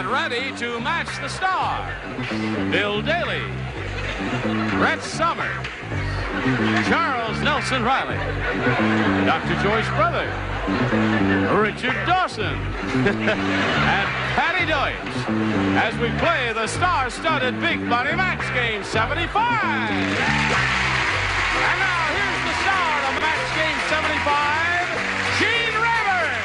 Get ready to match the star. Bill Daly, Brett Somers, Charles Nelson Riley, Dr. Joyce Brother, Richard Dawson, and Patty Deutsch as we play the star-studded Big Money Match Game 75. And now here's the star of Match Game 75, Gene Rayburn.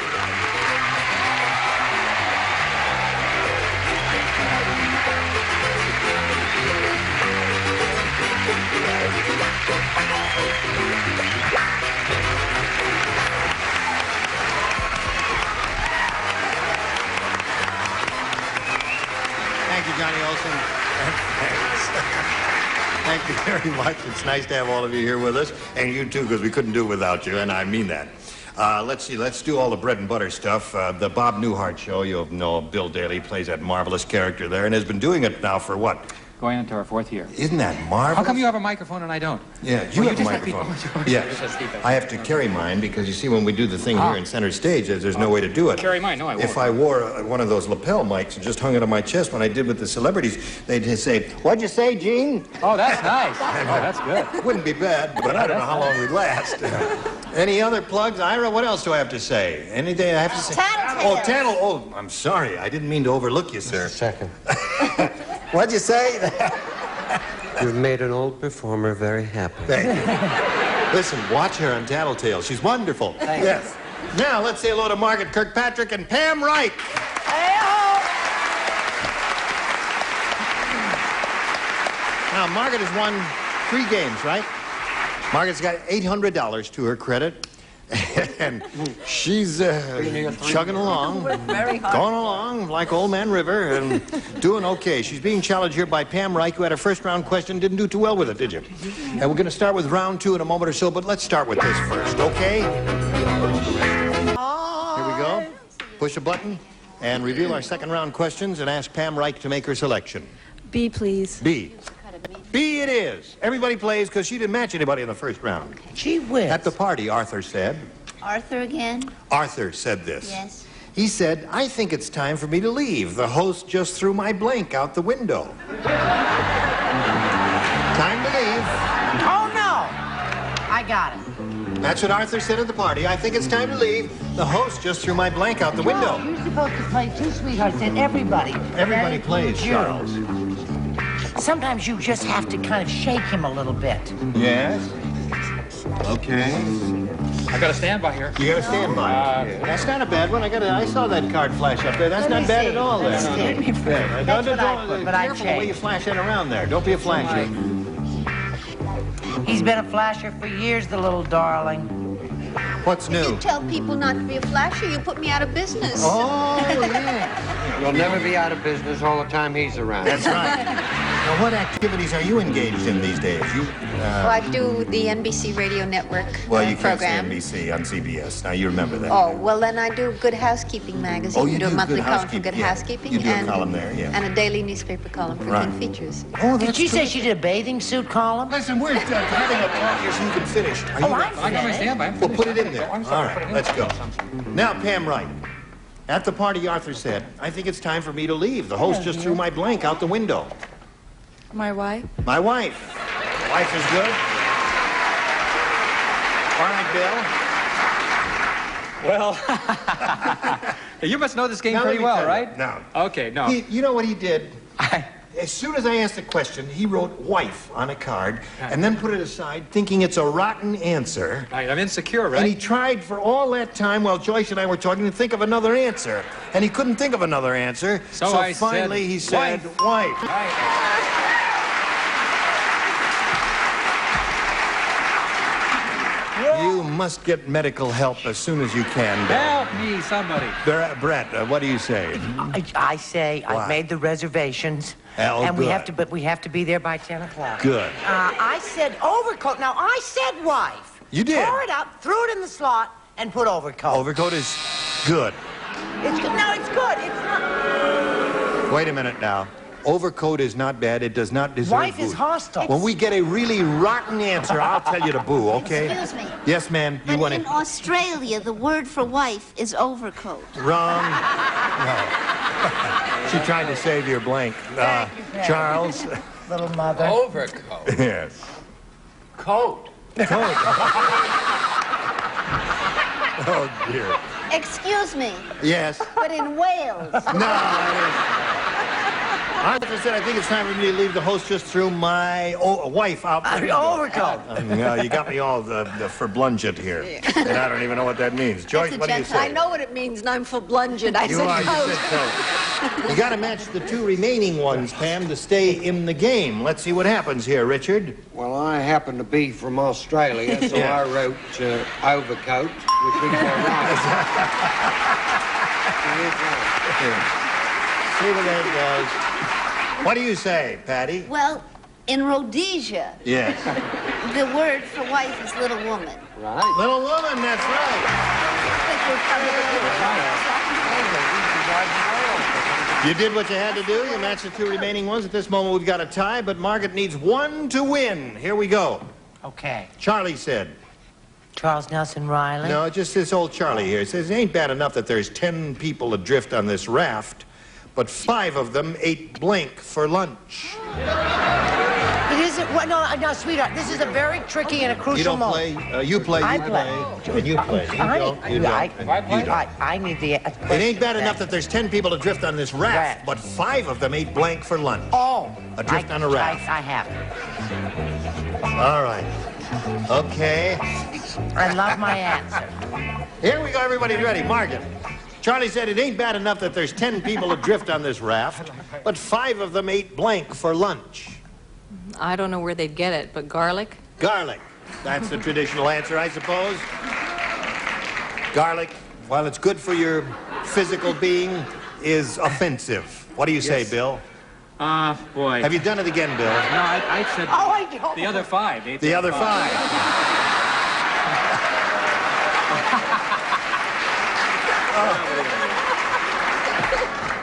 Thank you, Johnny Olson. Thank you very much. It's nice to have all of you here with us, and you too, because we couldn't do it without you, and I mean that. Let's see, let's do all the bread and butter stuff. The Bob Newhart Show, you'll know Bill Daly plays that marvelous character there, and has been doing it now for what? Going into our 4th year. Isn't that marvelous? How come you have a microphone and I don't? Yeah, you have a microphone. Yes. I have to carry mine because, you see, when we do the thing here in center stage, there's no way to do it. Carry mine? No, I won't. If I wore one of those lapel mics and just hung it on my chest when I did with the celebrities, they'd say, "What'd you say, Gene?" Oh, that's nice. Oh, that's good. It wouldn't be bad, but I don't know how long we'd last. Any other plugs? Ira, what else do I have to say? Anything I have to say? Tattletale. Oh, Tattle. Oh, I'm sorry. I didn't mean to overlook you, sir. Just a second. What'd you say? You've made an old performer very happy. Thank you. Listen, watch her on Tattletale. She's wonderful. Yes. Now, let's say hello to Margaret Kirkpatrick and Pam Wright. Now, Margaret has won 3 games, right? Margaret's got $800 to her credit. And she's chugging along, going along like Old Man River and doing okay. She's being challenged here by Pam Reich, who had her first round question, didn't do too well with it, did you? And we're going to start with round 2 in a moment or so, but let's start with this first, okay? Here we go. Push a button and reveal our second round questions and ask Pam Reich to make her selection. B, please. B. B it is. Everybody plays because she didn't match anybody in the first round. Gee whiz. At the party, Arthur said. Arthur again? Arthur said this. Yes. He said, "I think it's time for me to leave. The host just threw my blank out the window." Time to leave. Oh, no. I got it. That's what Arthur said at the party. "I think it's time to leave. The host just threw my blank out the window." No, you're supposed to play two sweethearts and everybody. Everybody plays, You. Charles. Sometimes you just have to kind of shake him a little bit. Yes? Okay. I got a standby here. You gotta stand by. That's not a bad one. I saw that card flash up there. That's Let not me bad see. at all there. Let's see. Yeah. That's what I put, but I Careful the way you changed. flash that around there. Don't be a flasher. He's been a flasher for years, the little darling. What's new? You tell people not to be a flasher, you put me out of business. Oh, yeah. You'll never be out of business all the time he's around. That's right. Now, what activities are you engaged in these days? Well, I do the NBC Radio Network Well, you can't say program. NBC on CBS. Now, you remember that. Oh, well, then I do Good Housekeeping magazine. Oh, you do a do monthly Good column for Housekeeping, Good yeah. Housekeeping. You do a column there, yeah. And a daily newspaper column for Right. Good Features. Oh, Did she say she did a bathing suit column? Listen, we're having a talk here so you can finish. Are Oh, you I'm I got my finished. standby. Well, put it in there. I'm All sorry. right, let's go. Now, Pam Wright. At the party, Arthur said, "I think it's time for me to leave. The host just threw my blank out the window." My wife? My wife. Wife is good. All right, Bill. Well, you must know this game Now, let pretty me well, tell you. right? No. Okay, no. You know what he did? As soon as I asked the question, he wrote "wife" on a card and then put it aside, thinking it's a rotten answer. I'm insecure, And he right? tried for all that time while Joyce and I were talking to think of another answer. And he couldn't think of another answer. So I said, finally he said, "wife." You must get medical help as soon as you can, Bill. Help me, somebody. Brett, what do you say? I say What? I've made the reservations, Oh, and we have good. to, but we have to be there by 10 o'clock. Good. I said overcoat. Now I said wife. You did. Tore it up, threw it in the slot, and put overcoat. Overcoat is good. It's good. No, it's good. It's not. Wait a minute now. Overcoat is not bad. It does not deserve Wife is boo. hostile. When we get a really rotten answer, I'll tell you to boo, okay? Excuse me. Yes, ma'am. You But want in to... Australia, the word for wife is overcoat. Wrong. No. She tried to save your blank. Charles? Little mother. Overcoat. Yes. Coat. Oh, dear. Excuse me, Yes. but in Wales. No, Arthur said, I think it's time for me to leave the hostess through my wife out. Overcoat. You got me all the forblungent here. And I don't even know what that means. Joyce, That's a what do you gentle- say? I know what it means, and I'm for blunged. I You said are, you coat. said so. You got to match the two remaining ones, Pam, to stay in the game. Let's see what happens here, Richard. Well, I happen to be from Australia, so Yeah. I wrote overcoat, which we call right. See what that does. What do you say, Patty? Well, in Rhodesia, Yes. the word for wife is little woman. Right. Little woman, that's right. You did what you had to do. You matched the two remaining ones. At this moment, we've got a tie, but Margaret needs one to win. Here we go. Okay. Charlie said. Charles Nelson Riley. No, just this old Charlie here. It says it ain't bad enough that there's 10 people adrift on this raft, but 5 of them ate blank for lunch. It isn't. Well, no, sweetheart. This is a very tricky and a crucial You don't moment. play. You play. I You play. And you play. You don't. You don't. and you don't. I need the. It ain't bad enough that there's 10 people adrift on this raft, but 5 of them ate blank for lunch. Oh. Adrift on a raft. I have it. All right. Okay. I love my answer. Here we go, everybody ready. Margaret. Charlie said it ain't bad enough that there's 10 people adrift on this raft, but 5 of them ate blank for lunch. I don't know where they'd get it, but garlic? Garlic. That's the traditional answer, I suppose. Garlic, while it's good for your physical being, is offensive. What do you say, Bill? Boy. Have you done it again, Bill? No, I said Oh, I know. the other 5. They The other 5.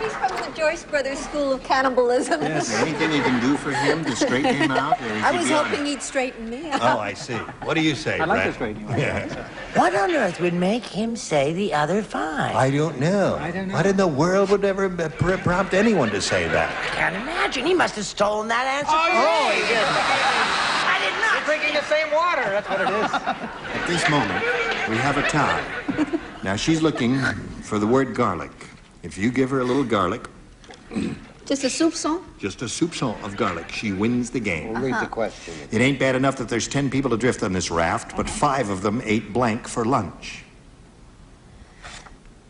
He's from the Joyce Brothers School of Cannibalism. Anything you can do for him to straighten him out? Or is I he was beyond hoping he'd straighten me out. Oh, I see. What do you say, I like Brett? this radio. Yeah. What on earth would make him say the other 5? I don't know. I don't know. What in the world would ever prompt anyone to say that? Can't imagine. He must have stolen that answer. Oh, he did. I did not. Drinking the same water. That's what it is. At this moment, we have a tie. Now, she's looking for the word garlic. If you give her a little garlic, Just a soupçon? just a soupçon of garlic, she wins the game. We'll read the question. It ain't bad enough that there's 10 people adrift on this raft, but 5 of them ate blank for lunch.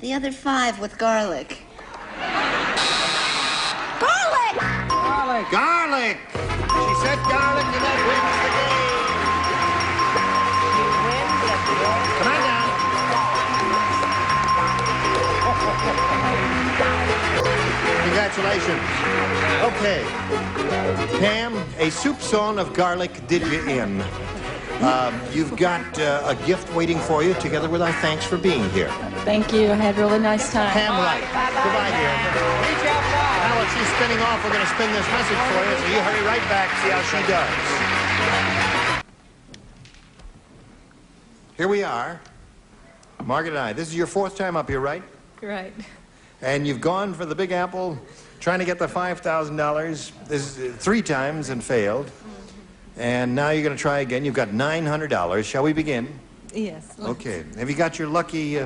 The other 5 with garlic. Garlic! Garlic! She said garlic, and that wins the game. Come on down. Congratulations. Okay. Pam, a soupçon of garlic did you in. You've got a gift waiting for you, together with our thanks for being here. Thank you. I had a really nice time. Pam Wright. Goodbye, dear. Now, while she's spinning off, we're going to spin this message for you, so you hurry right back, see how she does. Here we are. Margaret and I. This is your 4th time up here, right? Right. And you've gone for the Big Apple, trying to get the $5,000. This is 3 times and failed. And now you're going to try again. You've got $900. Shall we begin? Yes. Okay. Have you got your lucky...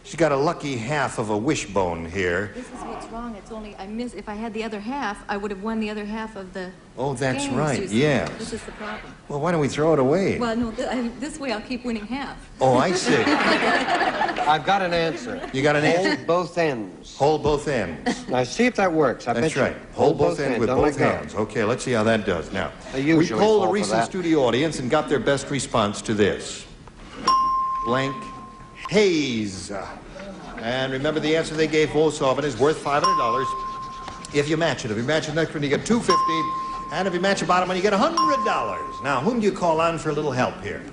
she's got a lucky half of a wishbone here. This is what's wrong. It's only I miss. If I had the other half, I would have won the other half of the. Oh, that's games, right. you see. Yes. This is the problem. Well, why don't we throw it away? Well, no. This way, I'll keep winning half. Oh, I see. I've got an answer. You got an answer? Hold both ends. Hold both ends. Now, see if that works. I That's bet you. right. Hold both ends with Don't both let go. hands. Okay, let's see how that does. Now, They we usually polled fall a for recent that. studio audience and got their best response to this. Blank haze. And remember, the answer they gave most often is worth $500 if you match it. If you match the next one, you get $250. And if you match the bottom one, you get $100. Now, whom do you call on for a little help here?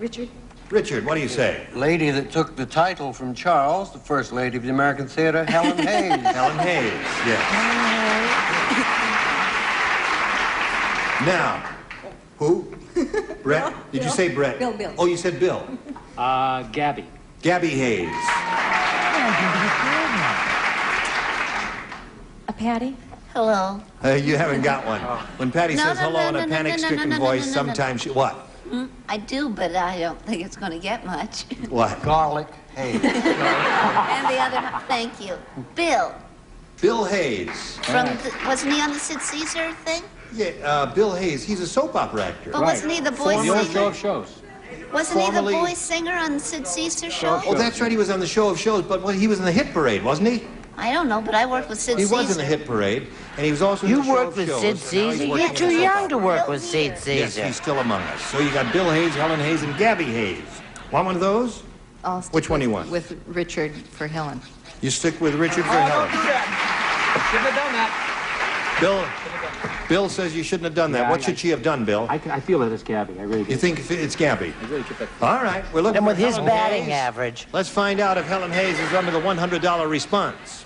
Richard. Richard, what do you say? Lady that took the title from Charles, the first lady of the American theater, Helen Hayes. Helen Hayes, yes. Now, who? Brett? Did you say Brett? Bill. Oh, you said Bill. Gabby. Gabby Hayes. A Patty? Hello. You haven't got one. When Patty No, says no, hello no, in a no, no, panic-stricken no, no, no, voice, no, no, no. sometimes she... What? I do, but I don't think it's going to get much. What? Garlic Hayes. And the other, thank you. Bill. Bill Hayes. Wasn't he on the Sid Caesar thing? Yeah, Bill Hayes. He's a soap opera actor. But wasn't he the boy The old show singer? of shows. Wasn't he Formerly- the boy singer on the Sid Caesar show? Oh, that's right. He was on the show of shows, but he was in the hit parade, wasn't he? I don't know, but I worked with Sid He Caesar. was in the hit parade, and he was also in You the show worked of with shows, Sid and now he's Caesar? working You're in too the soap young to opera. work with Sid Yes, Caesar. he's still among us. So you got Bill Hayes, Helen Hayes, and Gabby Hayes. Want one of those? I'll stick Which one do you with- want? With Richard for Helen. You stick with Richard for Oh, Helen. don't do that. Shouldn't have done that. Bill says you shouldn't have done that. Yeah, what should she have done, Bill? I feel that it's Gabby. I really do. You think it's Gabby? I really get that. All right, we're looking And for with his Helen batting Hayes. average. Let's find out if Helen Hayes is under the $100 response.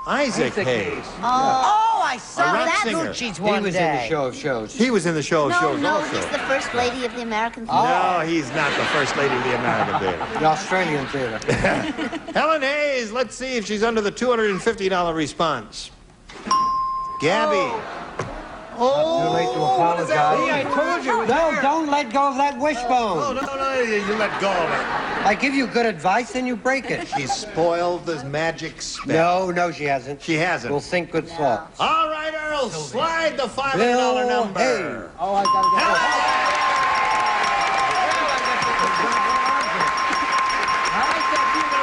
Isaac Hayes. Oh, I saw rock that singer. Lucci's He one was day. in the show of shows. He was in the show of No, shows no, also. he's the first lady of the American Theater. No, he's not the first lady of the American Theater. The Australian theater. Helen Hayes, let's see if she's under the $250 response. Gabby. Too late to apologize. See, I told you. No, don't let go of that wishbone. Oh, no, you let go of it. I give you good advice, then you break it. She spoiled the magic spell. No, she hasn't. She hasn't. We'll think good thoughts. All right, Earl, slide the $500 Bill number. Hayes. Oh, I gotta get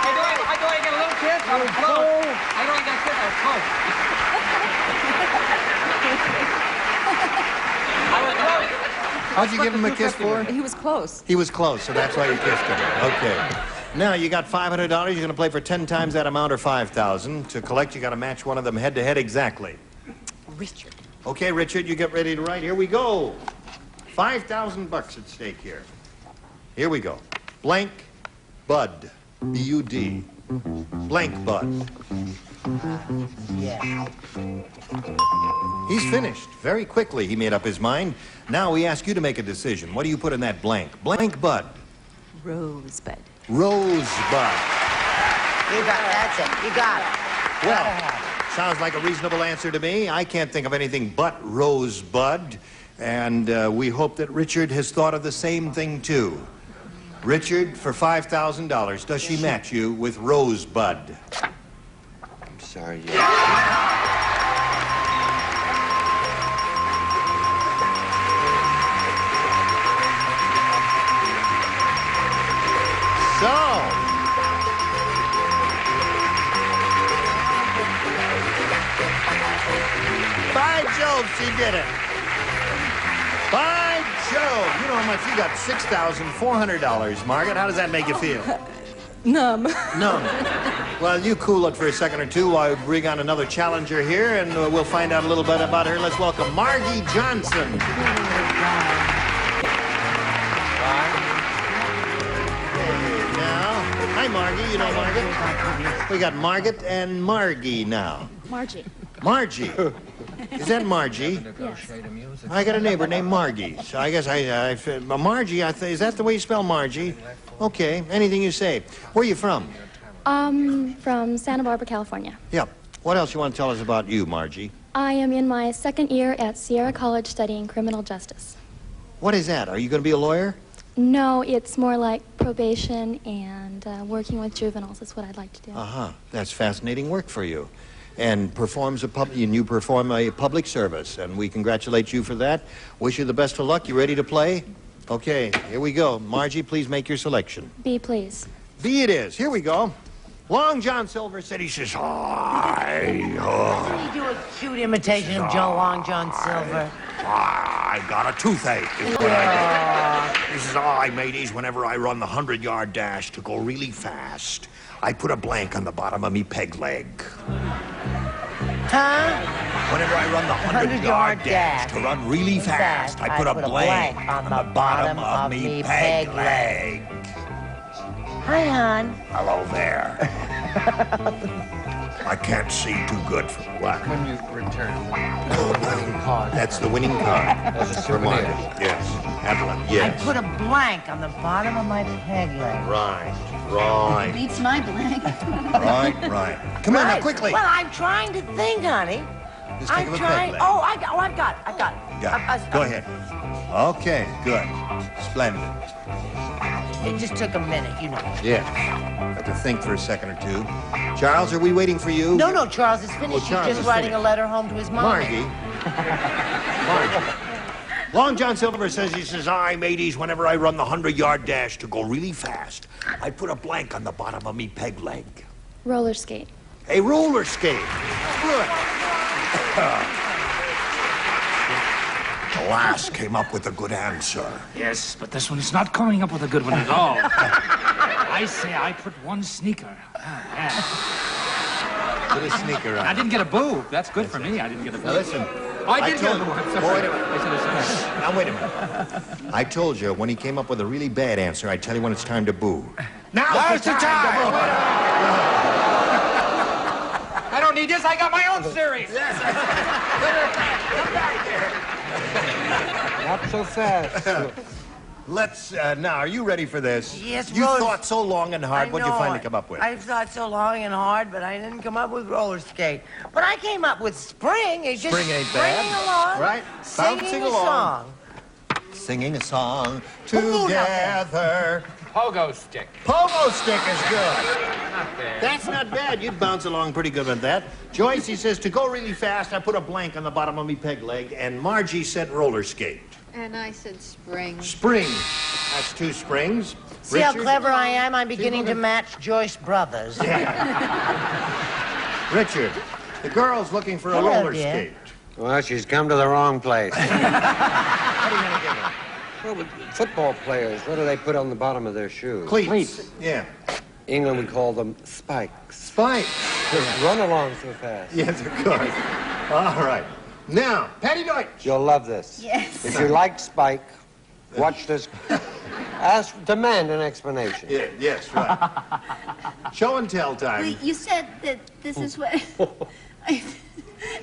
I know I get a little kiss. I was close. I know I got a kiss. I was close. I was close. How'd you give him a kiss for? He was close. He was close, so that's why you kissed him. Okay. Now, you got $500. You're going to play for 10 times that amount or $5,000. To collect, you got to match one of them head-to-head exactly. Richard. Okay, Richard, you get ready to write. Here we go. $5,000 at stake here. Here we go. Blank Bud. B-U-D. Blank Bud. Yeah. He's finished. Very quickly, he made up his mind. Now we ask you to make a decision. What do you put in that blank? Blank Bud. Rosebud. Rosebud. You got it. That's it. You got it. Well, sounds like a reasonable answer to me. I can't think of anything but Rosebud. And we hope that Richard has thought of the same thing, too. Richard, for $5,000, does she match you with Rosebud? I'm sorry, yeah. So, by Jove, she did it. By Jove, you know how much you got? $6,400, Margaret. How does that make you feel? Numb. No. Well, you cool it for a second or two while we bring on another challenger here, and we'll find out a little bit about her. Let's welcome Margie Johnson. Now, hi, Margie. You know Margaret? We got Margaret and Margie now. Margie. Margie. Is that Margie? Yes. I got a neighbor named Margie. So I guess Margie, is that the way you spell Margie? Okay, anything you say. Where are you from? From Santa Barbara, California. Yep. What else you want to tell us about you, Margie? I am in my second year at Sierra College studying criminal justice. What is that? Are you going to be a lawyer? No, it's more like probation and working with juveniles is what I'd like to do. Uh-huh. That's fascinating work for you. And you perform a public service, and we congratulate you for that. Wish you the best of luck. You ready to play? Okay, here we go. Margie, please make your selection. B, please. B it is. Here we go. Long John Silver said, he says, hi. Doesn't he do a cute imitation of Joe Long John Silver? I got a toothache, is what I did. He says, I made these whenever I run the 100-yard dash to go really fast. I put a blank on the bottom of me peg leg. Huh? Whenever I run the 100-yard dash to run really fast, I put a blank on the bottom of me peg leg. Hi, hon. Hello there. I can't see too good from black. When you return the winning card. That's the winning card. As a For souvenir. Margaret. Yes. Evelyn, I yes. put a blank on the bottom of my peg leg. Right. Beats my blank. Right. Come on now, quickly. Well, I'm trying to think, honey. Just think I'm of a trying. peg leg. Oh, I've got it. Yeah. Go ahead. Okay, good. Splendid. It just took a minute, you know. Yes. Have to think for a second or two. Charles, are we waiting for you? No, Charles is finished. Charles He's is just writing finished. a letter home to his mom. Margie. Long John Silver says, "I, mateys, whenever I run the 100-yard dash to go really fast, I put a blank on the bottom of me peg leg. Roller skate. A roller skate. Good. The last came up with a good answer. Yes, but this one is not coming up with a good one at all. I say I put one sneaker. Yeah. Put a sneaker on. I didn't get a boo. That's good for me. I didn't get a boo. Now listen. Oh, I did get a told- boo. I'm Oh, sorry. wait a minute. I should have said Now, wait a minute. I told you, when he came up with a really bad answer, I'd tell you when it's time to boo. Now's the time to boo. I don't need this. I got my own series. Not so fast. Let's, now, are you ready for this? Yes, You Rose. thought so long and hard. What'd you finally come up with? I've thought so long and hard, but I didn't come up with roller skate. But I came up with spring. It's just Spring ain't bad. springing along, Right? singing Bouncing a along. song. Singing a song Ooh, together. Pogo stick. Pogo stick is good. Not bad. That's not bad. You'd bounce along pretty good with that. Joyce, he says, to go really fast, I put a blank on the bottom of me peg leg. And Margie said roller skate. And I said spring. Spring. That's two springs. See how Richard? clever I am? I'm beginning to looking- match Joyce Brothers. Richard, the girl's looking for a Hello, roller dear. skate. Well, she's come to the wrong place. What are you going to give her? Well, with football players, what do they put on the bottom of their shoes? Cleats. Yeah. England would call them spikes. Spike. Just run along so fast. Yes, of course. All right. Now, Patty Deutsch. You'll love this. Yes. If you like Spike, watch this. Demand an explanation. Yeah, yes, right. Show and tell time. Wait, you said that this is what...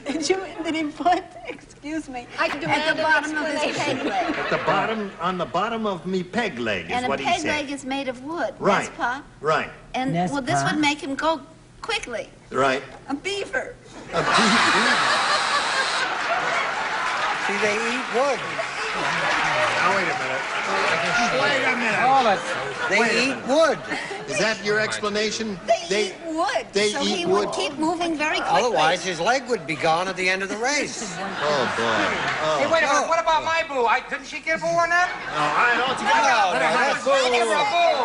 Did he put, excuse me, I at demand the an bottom of his peg leg? At the bottom, on the bottom of me peg leg is And a what he peg said. leg is made of wood. Right. Yes, Pa? Right, And, Yes, well, this Pa. would make him go quickly. right. A beaver. See, they eat wood. Now, wait a minute. Wait a minute. All it. They eat wood. Is that your explanation? They eat wood. they so eat he wood. would keep moving very quickly. Otherwise, his leg would be gone at the end of the race. Oh, boy. Hey, wait a minute. What about my boo? Didn't she give boo on that? I don't think Give her a boo.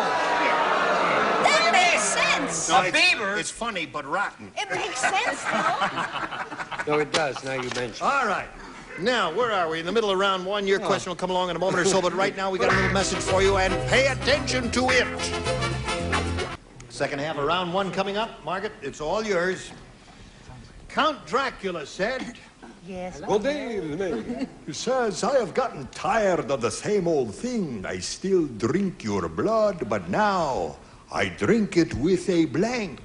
That makes sense. A beaver? It's funny, but rotten. It makes sense, though. No, it does, now you mention it. All right. Now, where are we? In the middle of round one. Your question will come along in a moment or so, but right now we got a little message for you, and pay attention to it. Second half of round one coming up. Margaret, it's all yours. Count Dracula said... Yes. Good day, He says, I have gotten tired of the same old thing. I still drink your blood, but now I drink it with a blank.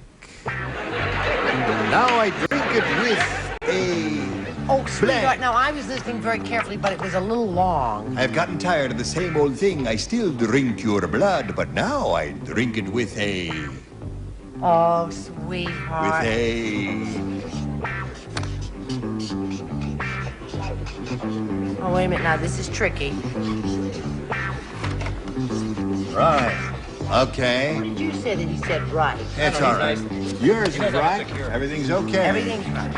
Now I drink it with a... Oh, sweetheart, now I was listening very carefully, but it was a little long. I've gotten tired of the same old thing. I still drink your blood, but now I drink it with a... Oh, sweetheart. Oh, wait a minute now. This is tricky. Right. Okay. What did you say that he said right? It's all right. Yours is right. Everything's okay. Everything's right.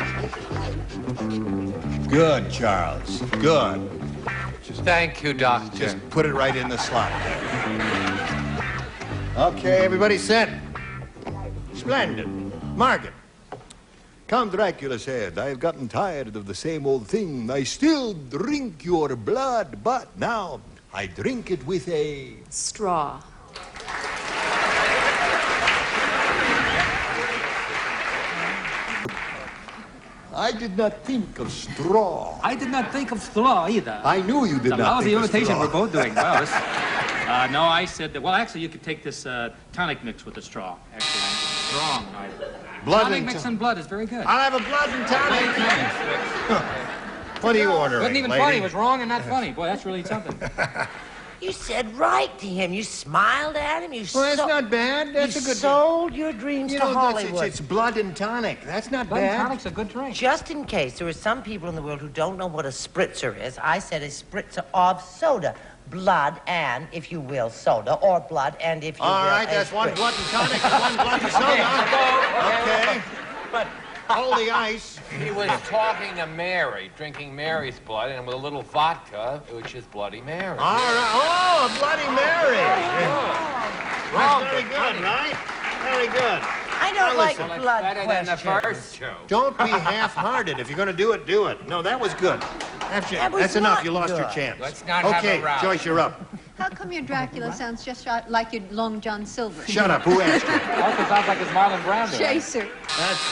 Good, Charles. Good. Thank you, Doctor. Just put it right in the slot. Okay, everybody set. Splendid. Margaret. Count Dracula said, I have gotten tired of the same old thing. I still drink your blood, but now I drink it with a... Straw. I did not think of straw. I did not think of straw either. I knew you did It's a not lousy think of imitation straw. we're both doing. Well, this, no, I said that, well, actually, you could take this tonic mix with the straw. Actually, I'm strong. Blood Tonic and mix and blood is very good. I'll have a blood and tonic. What are you ordering, Wasn't even lady? funny. It was wrong and not funny. Boy, that's really something. You said right to him. You smiled at him. You Well, that's not bad. That's you a good. sold your dreams to Hollywood. It's blood and tonic. That's not Blood and bad. tonic's a good drink. Just in case there are some people in the world who don't know what a spritzer is, I said a spritzer of soda. Blood and, if you will, soda, or blood and, if you will, All right, a that's one spritz. blood and tonic and one blood and soda. Okay. But Hold the ice. he was talking to Mary, drinking Mary's blood, and with a little vodka, which is Bloody Mary. All right. Oh, a Bloody Mary. That's very good, right? Very good. I don't like listen, Well, blood it's better than the questions. first two. Don't be half-hearted. If you're going to do it, do it. No, that was good. That was That's enough. not You lost your good. chance. Let's not have Okay, a row. Joyce, you're up. How come your Dracula sounds just like your Long John Silver? Shut up. Who asked you? Also sounds like it's Marlon Brando. Chaser. That's,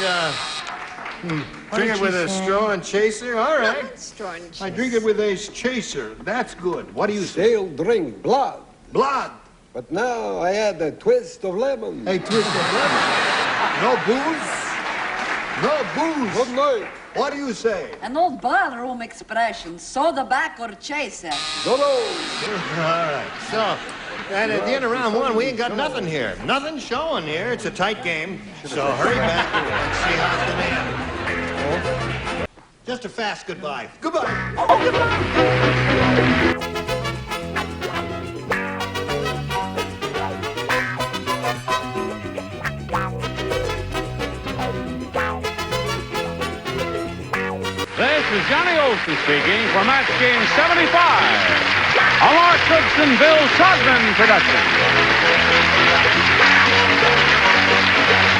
drink it with a straw and chaser? All right. Straw and I drink it with a chaser. That's good. What do you say? They'll drink blood, Blood. but now I add a twist of lemon. A twist of lemon. No booze? No booze. Good night. What do you say? An old barroom expression, soda back or chaser. Dodo. All right. So, and at the end of round one, we ain't got nothing here. Nothing showing here. It's a tight game. So hurry back and see how it's going to end. Just a fast goodbye. Goodbye. This is Johnny Olson speaking for Match Game 75, a Mark Goodson, Bill Todman production.